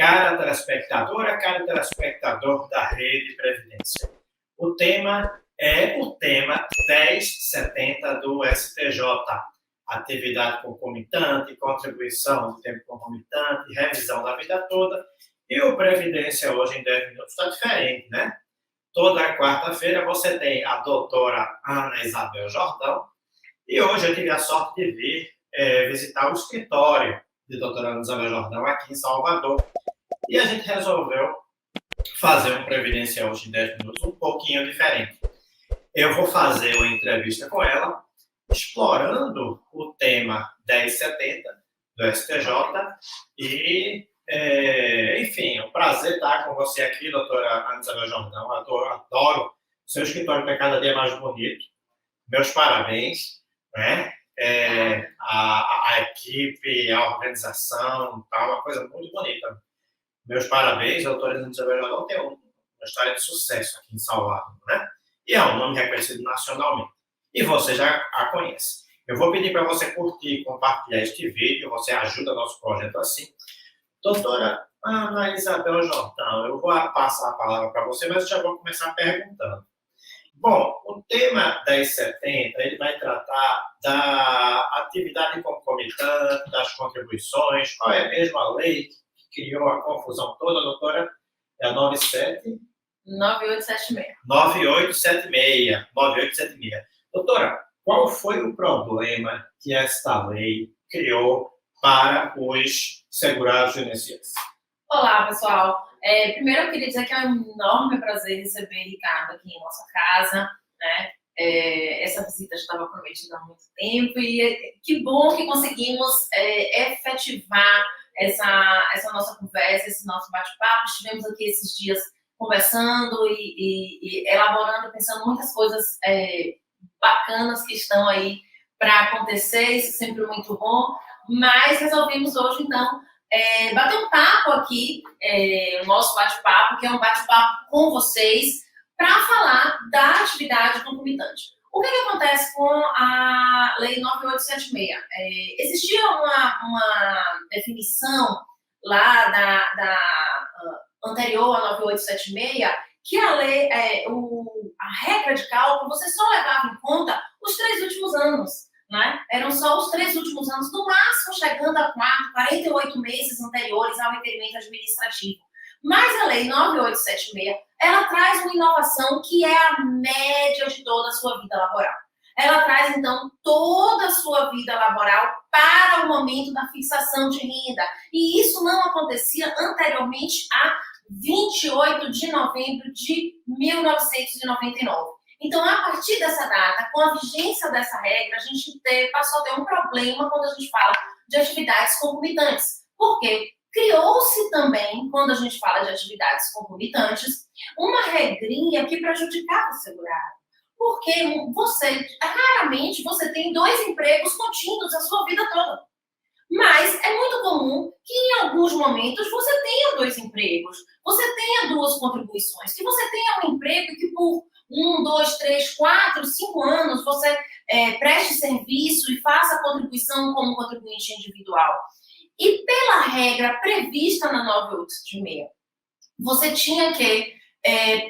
Cara telespectadora, cara telespectador da Rede Previdência. O tema é o tema 1070 do STJ. Atividade concomitante, contribuição de tempo concomitante, revisão da vida toda. E o Previdência hoje em 10 minutos está diferente, né? Toda quarta-feira você tem a doutora Ana Isabel Jordão. E hoje eu tive a sorte de vir visitar o escritório de doutora Ana Isabel Jordão aqui em Salvador. E a gente resolveu fazer um Previdência hoje em 10 minutos um pouquinho diferente. Eu vou fazer uma entrevista com ela, explorando o tema 1070 do STJ. E, enfim, é um prazer estar com você aqui, doutora Ana Isabel Jordão. Eu adoro seu escritório, que é cada dia mais bonito. Meus parabéns, né? A equipe, a organização, tá uma coisa muito bonita. Meus parabéns, a doutora Ana Isabel Jordão tem uma história de sucesso aqui em Salvador, né? E é um nome reconhecido nacionalmente. E você já a conhece. Eu vou pedir para você curtir e compartilhar este vídeo, você ajuda nosso projeto assim. Doutora Ana Isabel Jordão, eu vou passar a palavra para você, mas eu já vou começar perguntando. Bom, o tema 1070, ele vai tratar da atividade concomitante, das contribuições. Qual é mesmo a lei que criou a confusão toda, doutora? É a 9876. 9876. Doutora, qual foi o problema que esta lei criou para os segurados de INSS? Olá, pessoal. Primeiro, eu queria dizer que é um enorme prazer receber Ricardo aqui em nossa casa, né? Essa visita já estava prometida há muito tempo e que bom que conseguimos efetivar essa nossa conversa, esse nosso bate-papo. Estivemos aqui esses dias conversando e elaborando, pensando muitas coisas bacanas que estão aí para acontecer. Isso é sempre muito bom, mas resolvimos hoje, então, bater um papo aqui, o nosso bate-papo, que é um bate-papo com vocês, para falar da atividade concomitante. O que acontece com a Lei 9876? Existia uma definição lá da anterior a 9876, que a lei, a regra de cálculo, você só levava em conta os 3 últimos anos, né? Eram só os 3 últimos anos, no máximo chegando a 48 meses anteriores ao requerimento administrativo. Mas a Lei 9876, ela traz uma inovação que é a média de toda a sua vida laboral. Ela traz, então, toda a sua vida laboral para o momento da fixação de renda. E isso não acontecia anteriormente a 28 de novembro de 1999. Então, a partir dessa data, com a vigência dessa regra, a gente passou a ter um problema quando a gente fala de atividades concomitantes. Por quê? Criou-se também, quando a gente fala de atividades concomitantes, uma regrinha que prejudicava o segurado. Porque raramente você tem 2 empregos contínuos a sua vida toda. Mas é muito comum que em alguns momentos você tenha 2 empregos, você tenha 2 contribuições, que você tenha um emprego que por 1, 2, 3, 4, 5 anos você preste serviço e faça a contribuição como contribuinte individual. E pela regra prevista na 9876, você tinha que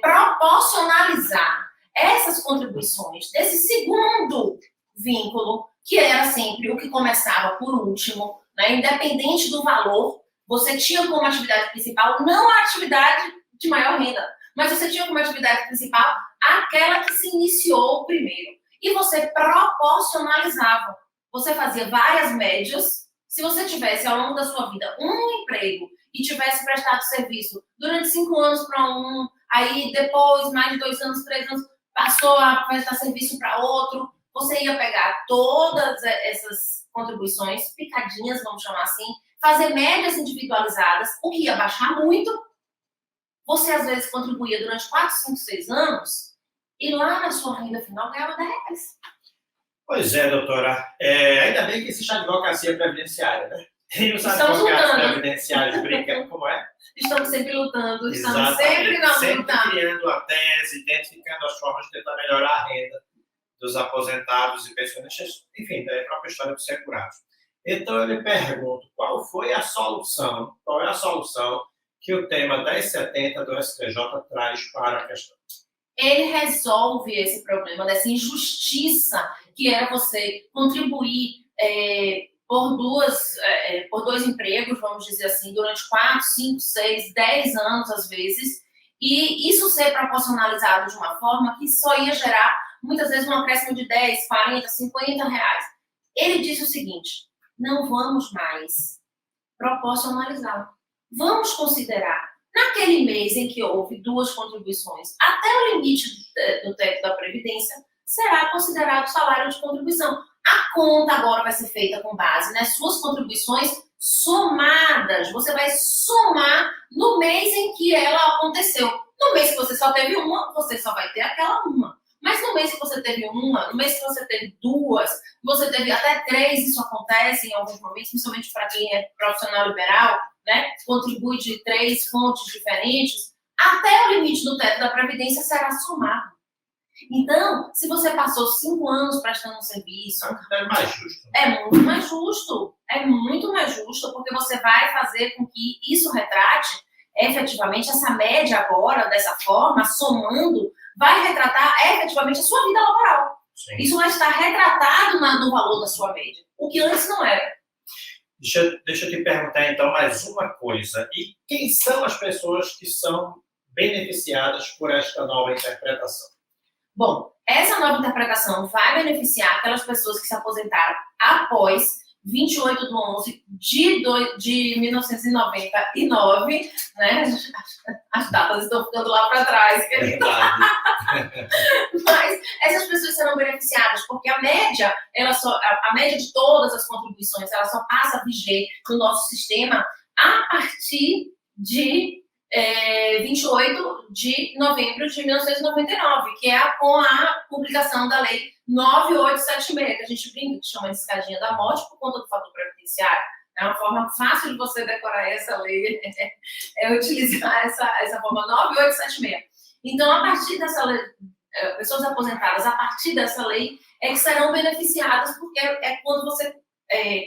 proporcionalizar essas contribuições desse segundo vínculo, que era sempre o que começava por último, né? Independente do valor, você tinha como atividade principal, não a atividade de maior renda, mas você tinha como atividade principal aquela que se iniciou primeiro. E você proporcionalizava. Você fazia várias médias. Se você tivesse, ao longo da sua vida, um emprego e tivesse prestado serviço durante 5 anos para um, aí depois, mais de 2 anos, 3 anos, passou a prestar serviço para outro, você ia pegar todas essas contribuições, picadinhas, vamos chamar assim, fazer médias individualizadas, o que ia baixar muito. Você, às vezes, contribuía durante 4, 5, 6 anos e lá na sua renda final ganhava R$10. Pois é, doutora. Ainda bem que existe a advocacia previdenciária, né? E os advogados previdenciários brincando, como é? Estamos sempre lutando, Exatamente. Estamos sempre lutando. Criando a tese, identificando as formas de tentar melhorar a renda dos aposentados e pensionistas, enfim, da própria história dos segurados. Então, eu lhe pergunto, qual é a solução que o tema 1070 do STJ traz para a questão? Ele resolve esse problema dessa injustiça que era você contribuir por dois empregos, vamos dizer assim, durante 4, 5, 6, 10 anos, às vezes, e isso ser proporcionalizado de uma forma que só ia gerar, muitas vezes, um acréscimo de 10, 40, 50 reais. Ele disse o seguinte: não vamos mais proporcionalizar. Vamos considerar, naquele mês em que houve 2 contribuições, até o limite do teto da Previdência, será considerado salário de contribuição. A conta agora vai ser feita com base nas suas contribuições somadas. Você vai somar no mês em que ela aconteceu. No mês que você só teve uma, você só vai ter aquela uma. Mas no mês que você teve uma, no mês que você teve 2, você teve até 3, isso acontece em alguns momentos, principalmente para quem é profissional liberal, né? Contribui de 3 fontes diferentes, até o limite do teto da Previdência será somado. Então, se você passou 5 anos prestando um serviço... É mais justo. É muito mais justo. É muito mais justo, porque você vai fazer com que isso retrate, efetivamente, essa média agora, dessa forma, somando, vai retratar efetivamente a sua vida laboral. Sim. Isso vai estar retratado no valor da sua média, o que antes não era. Deixa eu te perguntar, então, mais uma coisa. E quem são as pessoas que são beneficiadas por esta nova interpretação? Bom, essa nova interpretação vai beneficiar aquelas pessoas que se aposentaram após 28/11 de 1999, né? As datas estão ficando lá para trás, querido. Mas essas pessoas serão beneficiadas, porque a média de todas as contribuições, ela só passa a viger no nosso sistema a partir de 28 de novembro de 1999, que é com a publicação da Lei 9876, que a gente brinca, que chama de escadinha da morte por conta do fator previdenciário. É uma forma fácil de você decorar essa lei, é utilizar essa forma 9876. Então, a partir dessa lei, pessoas aposentadas, a partir dessa lei, é que serão beneficiadas, porque é quando você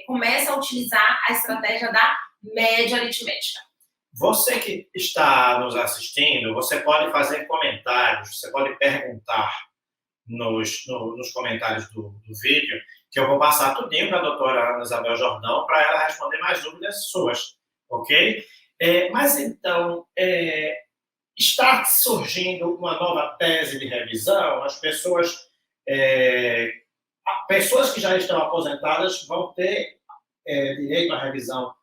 começa a utilizar a estratégia da média aritmética. Você que está nos assistindo, você pode fazer comentários, você pode perguntar nos comentários do vídeo, que eu vou passar tudinho para a doutora Ana Isabel Jordão para ela responder mais dúvidas suas, ok? Mas então, está surgindo uma nova tese de revisão, as pessoas que já estão aposentadas vão ter direito à revisão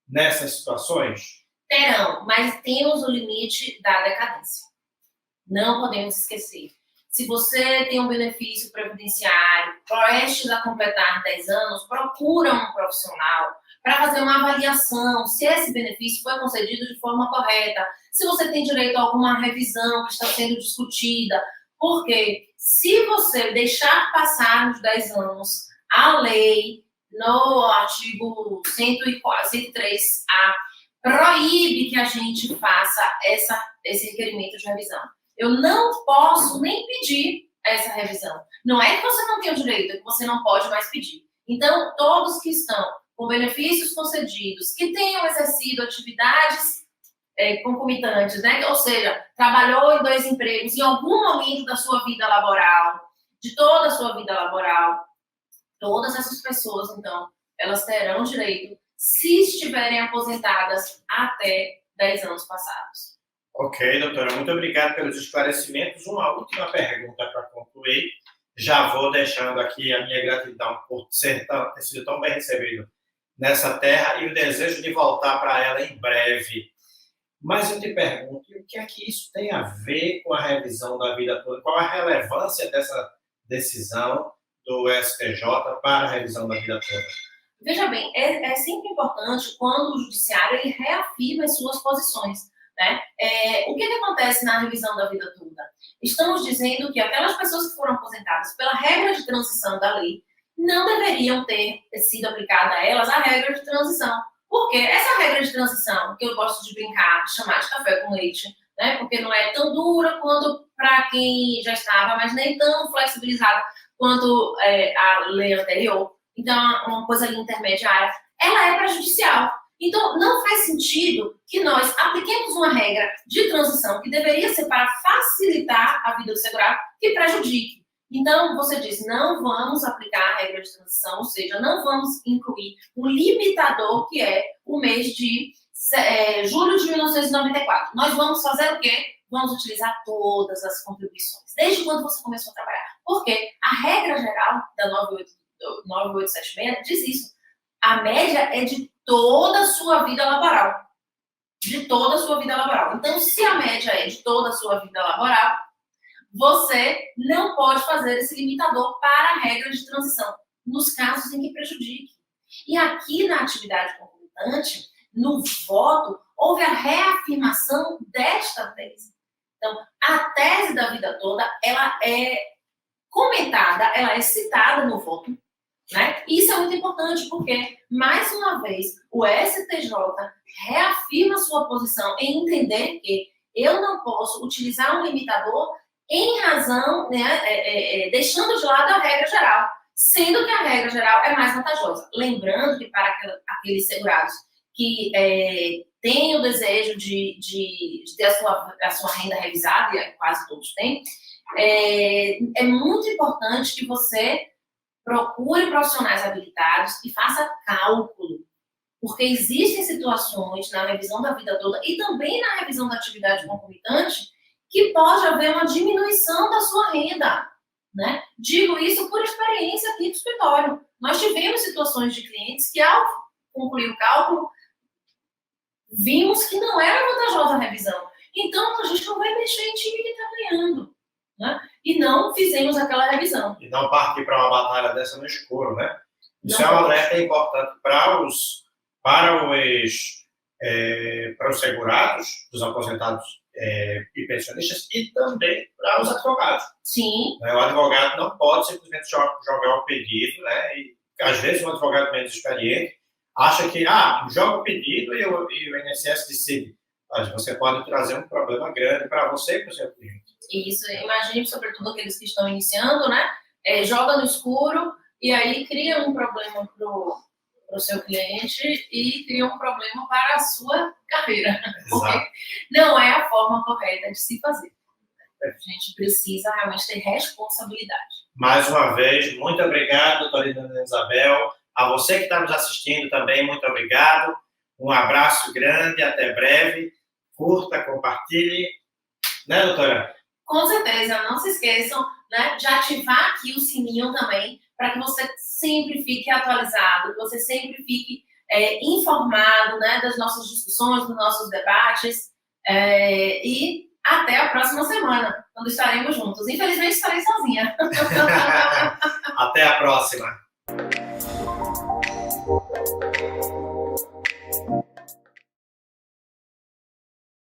nessas situações? Terão, mas temos o limite da decadência. Não podemos esquecer. Se você tem um benefício previdenciário prestes a completar 10 anos, procura um profissional para fazer uma avaliação se esse benefício foi concedido de forma correta, se você tem direito a alguma revisão que está sendo discutida. Porque se você deixar passar nos 10 anos a lei, no artigo 103A, proíbe que a gente faça esse requerimento de revisão. Eu não posso nem pedir essa revisão. Não é que você não tem o direito, é que você não pode mais pedir. Então, todos que estão com benefícios concedidos, que tenham exercido atividades concomitantes, né? Ou seja, trabalhou em 2 empregos em algum momento da sua vida laboral, de toda a sua vida laboral, todas essas pessoas, então, elas terão direito se estiverem aposentadas até 10 anos passados. Ok, doutora, muito obrigado pelos esclarecimentos. Uma última pergunta para concluir. Já vou deixando aqui a minha gratidão por ter sido tão bem recebido nessa terra e o desejo de voltar para ela em breve. Mas eu te pergunto, o que é que isso tem a ver com a revisão da vida toda? Qual a relevância dessa decisão do STJ para a revisão da vida toda? Veja bem, é sempre importante quando o judiciário ele reafirma as suas posições. Né? O que acontece na revisão da vida toda? Estamos dizendo que aquelas pessoas que foram aposentadas pela regra de transição da lei não deveriam ter sido aplicada a elas a regra de transição. Por quê? Essa regra de transição, que eu gosto de brincar, de chamar de café com leite, né? Porque não é tão dura quanto para quem já estava, mas nem tão flexibilizada quanto a lei anterior. Então, uma coisa ali intermediária, ela é prejudicial. Então, não faz sentido que nós apliquemos uma regra de transição que deveria ser para facilitar a vida do segurado, que prejudique. Então, você diz, não vamos aplicar a regra de transição, ou seja, não vamos incluir um limitador que é o mês de julho de 1994. Nós vamos fazer o quê? Vamos utilizar todas as contribuições, desde quando você começou a trabalhar. Porque a regra geral da 9876 diz isso. A média é de toda a sua vida laboral. De toda a sua vida laboral. Então, se a média é de toda a sua vida laboral, você não pode fazer esse limitador para a regra de transição, nos casos em que prejudique. E aqui na atividade concomitante, no voto, houve a reafirmação desta tese. Então, a tese da vida toda, ela é comentada, ela é citada no voto, né? E isso é muito importante porque, mais uma vez, o STJ reafirma sua posição em entender que eu não posso utilizar um limitador em razão, né, deixando de lado a regra geral, sendo que a regra geral é mais vantajosa. Lembrando que para aqueles segurados que têm o desejo de ter a sua renda revisada, e quase todos têm, é muito importante que você procure profissionais habilitados e faça cálculo, porque existem situações na revisão da vida toda e também na revisão da atividade concomitante que pode haver uma diminuição da sua renda, né? Digo isso por experiência aqui do escritório. Nós tivemos situações de clientes que, ao concluir o cálculo, vimos que não era vantajosa a revisão. Então, a gente não vai mexer em time que está ganhando, né? E não fizemos aquela revisão. E não partir para uma batalha dessa no escuro, né? Isso é uma alerta importante para os segurados, dos aposentados e pensionistas, e também para os advogados. Sim. O advogado não pode simplesmente jogar o pedido, né? E às vezes um advogado menos experiente acha que, joga o pedido e o INSS decide. Mas você pode trazer um problema grande para você e para o seu cliente. Isso, imagine, sobretudo aqueles que estão iniciando, né? Joga no escuro e aí cria um problema para o seu cliente e cria um problema para a sua carreira. Porque não é a forma correta de se fazer. A gente precisa realmente ter responsabilidade. Mais uma vez, muito obrigado, doutora Isabel. A você que está nos assistindo também, muito obrigado. Um abraço grande, até breve. Curta, compartilhe. Né, doutora? Com certeza, não se esqueçam, né, de ativar aqui o sininho também, para que você sempre fique atualizado, que você sempre fique informado, né, das nossas discussões, dos nossos debates. E até a próxima semana, quando estaremos juntos. Infelizmente, estarei sozinha. Até a próxima.